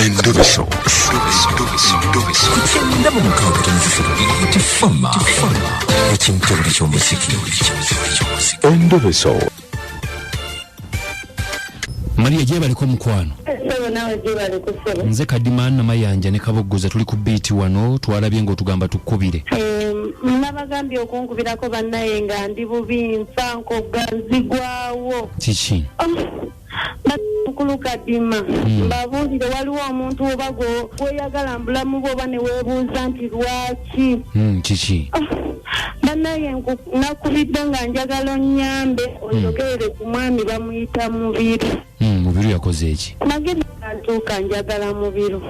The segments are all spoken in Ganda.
Endobeso. Kugenda mu mukaaga tonzisiro tifama ekintu buli ky'omuziki. Endobeso. Maria jebaliko mukwano. Nze Kadimana Namayanja ne Kaboggoza tuli ku beat wano twalabye ng'otugamba tukubire. Nabagambye okunkubirako bannaye nga ndi bubi nsanko ganzigwawo. Kiki? Mukulu Kadima mbabuulire waliwo omuntu obago weyagala mbulamu bwoba ne weebuuza nti lwaki. Kiki? Bannaye nakubidde nga njagala onnyambe onjogerere ku mwami bamuyita Mubiru. Mubiru yakoze eki? Nagenda ntuuka njagala Mubiru.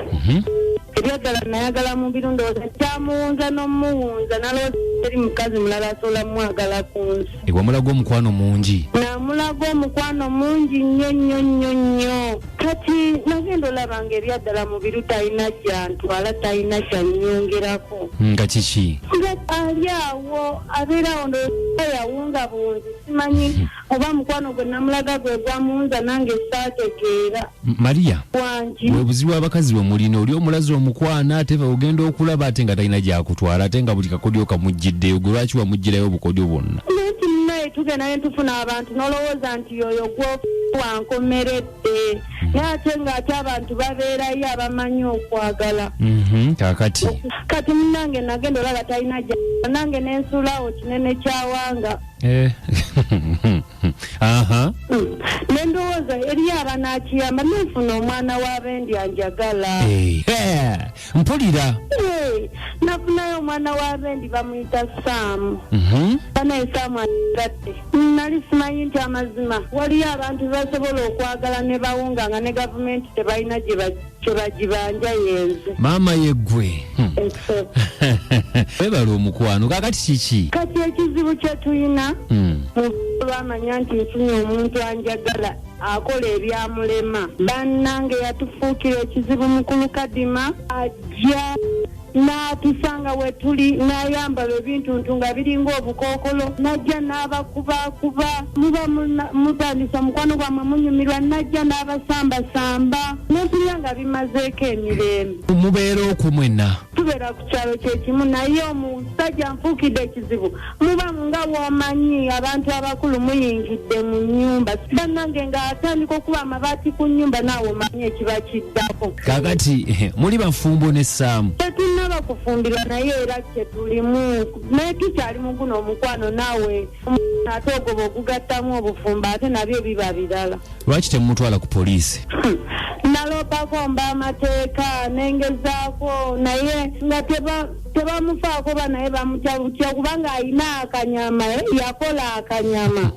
Ebyagala nayagala Mubiru ndowooza kyamuwunza n'omuwunza nalowooza eri mukazi mulala asobola mwagala ku nsi. Wamulaga omukwano mungi? Namulaga omukwano mungi nnyo. Kati nagenda olaba ng'eryaddala Mubiru talina kyantwala talina kyannyongerako. Nga kiki? Ali awo abeerawo ndowooza yawunga bunzi simanyi oba mukwano gwe namulaga gwe gwamuwunza nange saategeera. Maria, wangi bwe buzibu abakazi bwe mulina oli omulazi omukwana ate ogenda okulaba ate nga talina gyakutwala ate nga buli kakodyo kamugjiddeyo gwe lwaki wamugirayo obukodyo bwonna? Nti naye tugenda ne tufuna abantu n'olowooza nti yoyo wankomeredde naye ate ng'ate abantu babeerayo abamanyi okwagala. Kati munange nagenda olaba talina gyakutwala nange n'ensulawo kinene kyawanga. Nendowooza eri abanakiyamba nefuna omwana w'abendi anjagala. Mpulira. Nafunayo omwana w'abendi bamuyita Saamu. Banaye Saamu angatte. Nali simanyi nti amazima waliyo abantu basobola okwagala ne bawunga nga ne gavumenti tebalina kye bagibanja yenze. Maama yeggwe. Webala omukwano kakati kiki? Kati ekizibu kye tulina lwamanya nti nfunye omuntu anjagala akola ebyamulema. Bannange yatufuukira ekizibu Mukulu Kadima ajja n'atusanga we tuli n'ayambala ebintuntu nga biringa obukookolo najja n'abakubakuba muba mutandisa mukwano gwammwe munyumirwa najja n'abasambasamba n'okulya nga bimazeeko emirembe. Mubeera okumwena tubeera ku kyalo kyekimu naye omusajja nfuukidde ekizibu muba nga w'omanyi abantu abakulu muyingidde mu nnyumba bannange ng'atandika okuba amabaati ku nnyumba naawe omanyi ekiba kiddako. Kakati muli bafumbo ne Saamu? Tetunnaba kufumbirwa naye era kye tulimu naye tukyali mu guno omukwano naawe ate ogoba ogugattamu obufumbo ate nabyo biba birala. Lwaki temumutwala ku poliisi? Naloopako mba amateeka nengezaako naye nga tebamufaako ba naye bamutya kubanga alina akanyama yakola akanyama.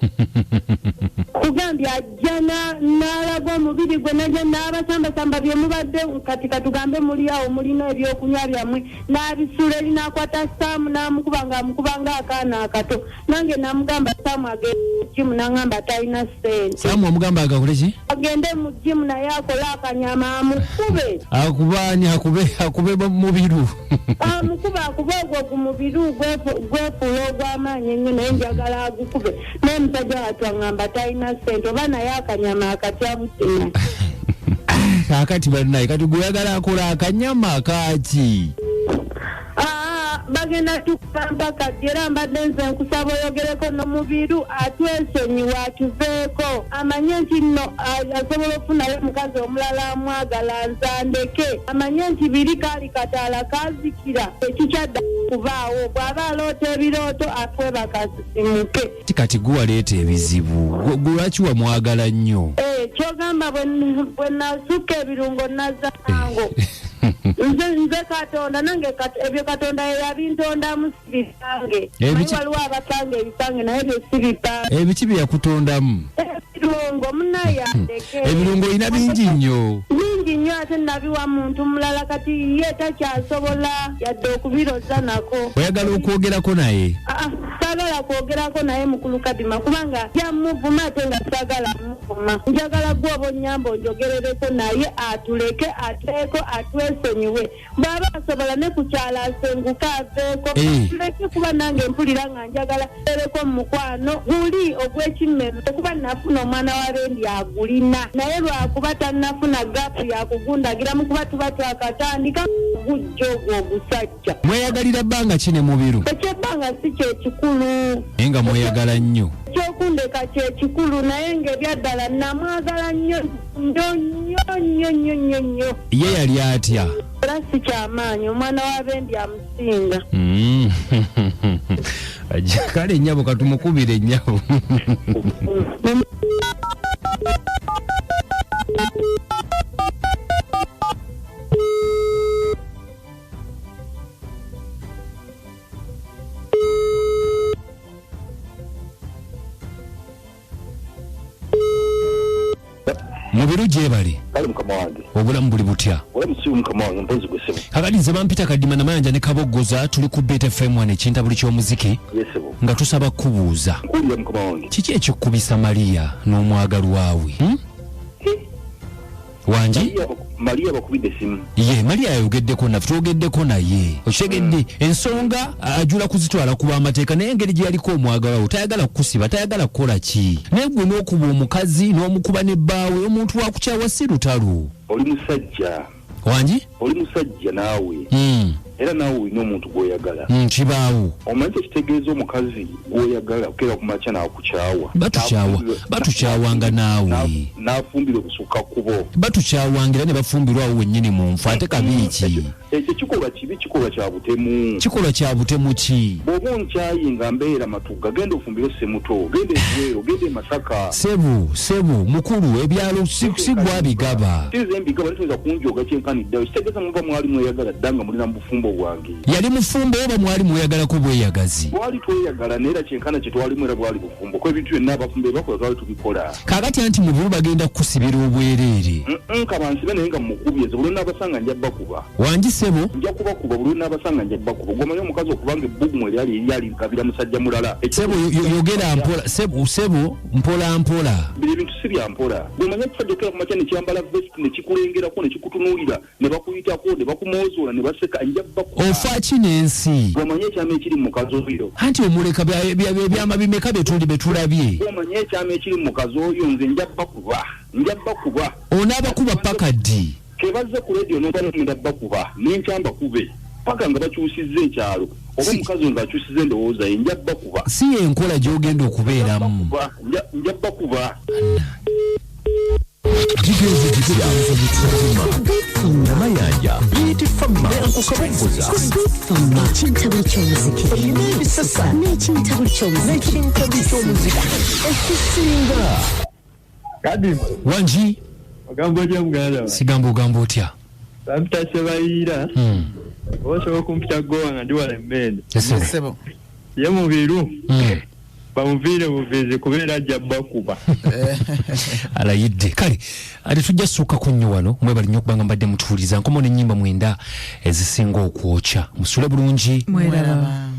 Kugambye ajja n'alaga omubiri gwe najja n'abasambasamba bye mubadde kati katugambe muli awo mulina ebyokunywa byammwe n'abisula eri n'akwata Saamu n'amukuba ng'amukubanga akaana akato nange n'amugamba Saamu agende mu jimu n'aŋŋamba talina ssente. Saamu amugamba agakole ki? Agende mu jimu naye akole akanyama amukube. Akubani akube Mubiru. Amukuba akuba ogwo ku Mubiru gwefuula ogw'amaanyi ennyo naye njagala agukube naye musajja wattu aŋŋamba talina ssente oba naye akanyama akatyabutina. Kakati bannaye kati gweyagala akola akanyama kaaki? Bagenda tukamba kati era mbadde nze nkusaba oyogereko n'Omubiru atwesonyiwa atuveeko amanye nti nno asobola okufunayo omukazi omulala amwagala nzandeke amanye nti biri kaali kataala kazikira ekikyadda kubaawo bw'aba aloota ebirooto atweba kasisimuke. Kati guwaleeta ebizibu lwaki wamwagala nnyo? Kyogamba bwe nasukka ebirungo nazango nze Katonda nange ebyo Katonda yabintondamu sibipange. Waliwo abapange ebipange naye byo sibipange. Ebiki bye yakutondamu? Ebirungo munayandeke. Ebirungo olina bingi nnyo. Bingi nnyo ate nabiwa muntu mulala kati ye takyasobola yadde okubiroza nako. Oyagala okwogerako naye? saagala kwogerako naye mukulu Kadima kubanga yamuvuma ate nga saagala muvuma. Njagala gwe obonyamba onjogerereko naye atuleke ateeko atwesonyiwe. Bw'aba asobola ne kukyala asenguka aveeko. Tuleke kuba nange mpulira nga njagala tereko mu mukwano guli ogw'ekimmeme kuba nafuna omwana wa Bendi agulina. Naye lwakuba tannafuna gaapu yakugundagira mu kuba tuba twakatandika gujjo ogwo ogusajja. Mweyagalira bbanga ki ne mubiru? Ekyebbanga si kye kikulu. Nga mweyagala nnyo. Kyokundeka kye kikulu naye ng'ebyaddala namwagala nnyo nnyo. Ye yali atya? Era si kyamaanyi omwana wa Bendi amusinga. Kale nnyabo katumukubire nnyabo. Mubiru gye bali? Kale mukama wange. Obulamu buli butya? Obulamu si mukama wange mpozi gwesebo. Kakati nze bampita Kadima na Mayanja ne Kabogoza tuli ku Bet FM wane ekintabuli ky'omuziki. Yesebo. Nga tusaba kubuuza. Nkulira mukama wange. Kiki ekyokubisa Maria n'omwagalwa we? Wanji? Maria bakubidde simu. Ye Maria yayogeddeko naffe twogeddeko naye. Okitegedde ensonga ajula kuzitwala kuba amateeka naye engeri gye yaliko omwagalawo tayagala kukusiba tayagala kukola ki. Naye gwe n'okuba omukazi n'omukuba n'ebbaawe omuntu wakukyawa si lutalo. Oli musajja. Wanji? Oli musajja naawe. Era naawe olina omuntu gw'oyagala. Kibaawo. Omanyi ekitegeeza omukazi gw'oyagala okera ku makya n'akukyawa. Batukyawanga naawe. N'afumbira okusukka kubo. Batukyawangira ne bafumbirwawo wennyini mu nfu ate kabiiki. Ekyo kikolwa kibi kikolwa kya butemu. Kikolwa kya butemu ki? Bw'oba onkyayi nga mbeera Matugga genda ofumbire Ssemuto genda Ekiwero genda Masaka. Sebu mukulu ebyalo si gwabigaba. Tize mbigaba ntiza kunjoga kyenkaniddeyo kitegeeza muba mwali mweyagala ddanga mulina mu bufumbo bwange. Yali mufumbo oba mwali mweyagalako bweyagazi? Twali tweyagala neera kyenkana kye twalimu era bwali bufumbo ko ebintu byonna abafumbo bakola twali tubikola. Kaakati anti mu biru bagenda kusibira obwereere. Kabansibe naye nga mukubye ze buli n'abasanga njja bakuba. Wanji Sebo? Nja kubakuba buli n'abasanga njja bakuba. Gwomanyi omukazi okubanga ebbugumu eryali nkabira musajja mulala. Sebo yogera mpola. Sebo mpola. Bino ebintu si bya mpola. Gwomanyi ekisajja okera ku makya ne kyambala vest ne kikulengerako ne kikutunuulira ne bakuyitako ne bakumwozoola ne baseka njja bakuba. Ofa ki n'ensi? Gwomanyi ekyama ekiri mu mukazi oyo. Anti omuleka byama bimeka betulabye. Gwomanyi ekyama ekiri mu mukazi oyo nze njja bakuba. Onaabakuba paka ddi? Kebazze ku radio n'obalumira bakuba n'enkyamba kube paka nga bakyusizza ekyalo oba omukazi nga akyusizza endowooza ye njja bakuba. Si yenkola gy'ogenda okubeeramu. Njja bakuba. Kigenze kitya nga Mayanja Beauty Farmer okukabuguza ekintabuli ky'omuziki n'ebisasa n'ekintabuli ky'omuziki ekisinga Kadima. Wanji? Ogambo lya muganda. Sigamba otya? Bampita Sebayira. Osobola okumpita gowa nga ndi wala emmende. Sebo. Ye mubiru. Bamuviire buviizi kubeera ajja bakuba. Alayidde. Kale ate tujja ssuuka ku nnyo wano mwebali nnyo okubanga mbadde mutuuliza nkomo n'ennyimba mwenda ezisinga okwokya. Musule bulungi. Mweraba.